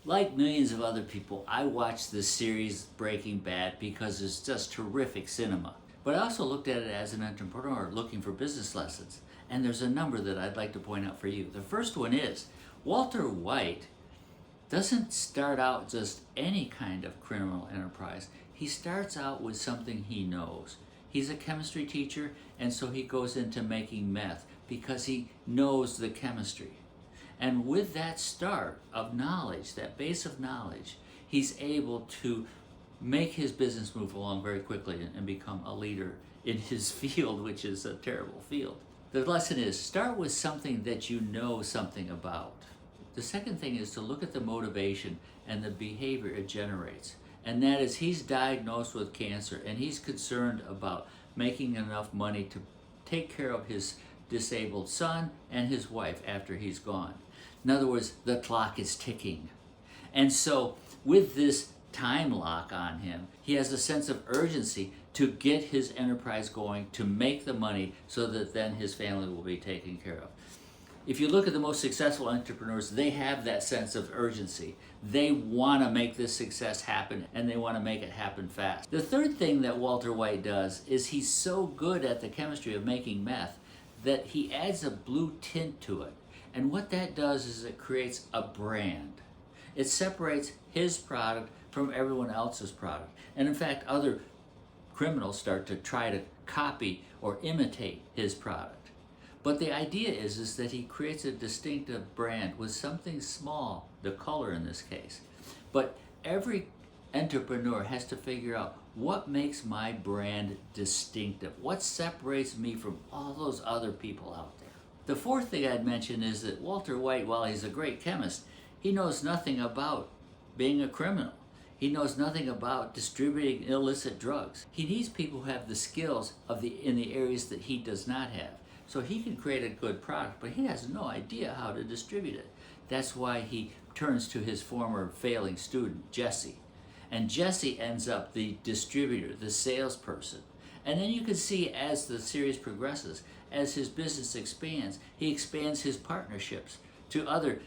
Like millions of other people, I watched this series Breaking Bad because it's just terrific cinema. But I also looked at it as an entrepreneur looking for business lessons. And there's a number that I'd like to point out for you. The first one is Walter White doesn't start out just any kind of criminal enterprise. He starts out with something he knows. He's a chemistry teacher, and so he goes into making meth because he knows the chemistry. And with that start of knowledge, that base of knowledge, he's able to make his business move along very quickly and become a leader in his field, which is a terrible field. The lesson is start with something that you know something about. The second thing is to look at the motivation and the behavior it generates. And that is he's diagnosed with cancer and he's concerned about making enough money to take care of his disabled son and his wife after he's gone. In other words, the clock is ticking. And so with this time lock on him, he has a sense of urgency to get his enterprise going, to make the money so that then his family will be taken care of. If you look at the most successful entrepreneurs, they have that sense of urgency. They want to make this success happen, and they want to make it happen fast. The third thing that Walter White does is he's so good at the chemistry of making meth that he adds a blue tint to it. And what that does is it creates a brand. It separates his product from everyone else's product. And in fact, other criminals start to try to copy or imitate his product. But the idea is that he creates a distinctive brand with something small, the color in this case. But every entrepreneur has to figure out what makes my brand distinctive? What separates me from all those other people out there? The fourth thing I'd mention is that Walter White, while he's a great chemist, he knows nothing about being a criminal. He knows nothing about distributing illicit drugs. He needs people who have the skills in the areas that he does not have. So he can create a good product, but he has no idea how to distribute it. That's why he turns to his former failing student, Jesse. And Jesse ends up the distributor, the salesperson. And then you can see as the series progresses, as his business expands, he expands his partnerships to other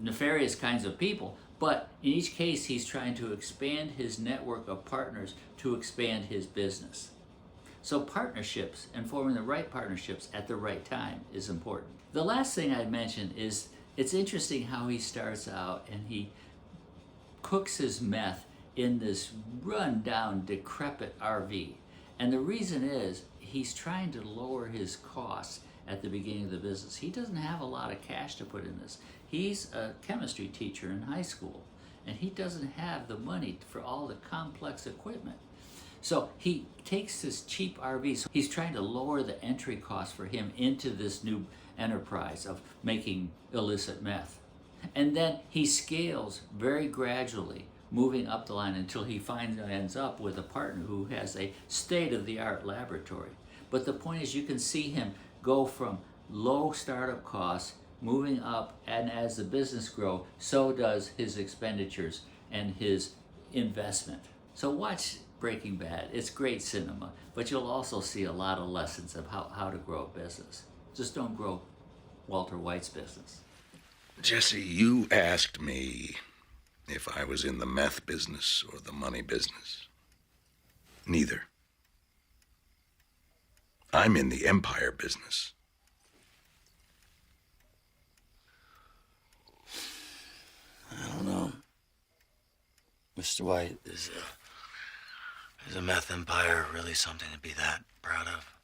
nefarious kinds of people. But in each case, he's trying to expand his network of partners to expand his business. So partnerships and forming the right partnerships at the right time is important. The last thing I'd mention is it's interesting how he starts out and he cooks his meth in this run-down, decrepit RV. And the reason is he's trying to lower his costs at the beginning of the business. He doesn't have a lot of cash to put in this. He's a chemistry teacher in high school, and he doesn't have the money for all the complex equipment. So he takes this cheap RV. So he's trying to lower the entry cost for him into this new enterprise of making illicit meth. And then he scales very gradually, moving up the line until he ends up with a partner who has a state-of-the-art laboratory. But the point is you can see him go from low startup costs, moving up, and as the business grows, so does his expenditures and his investment. So watch Breaking Bad. It's great cinema, but you'll also see a lot of lessons of how to grow a business. Just don't grow Walter White's business. Jesse, you asked me if I was in the meth business or the money business. Neither. I'm in the empire business. I don't know. Mr. White, is a meth empire really something to be that proud of?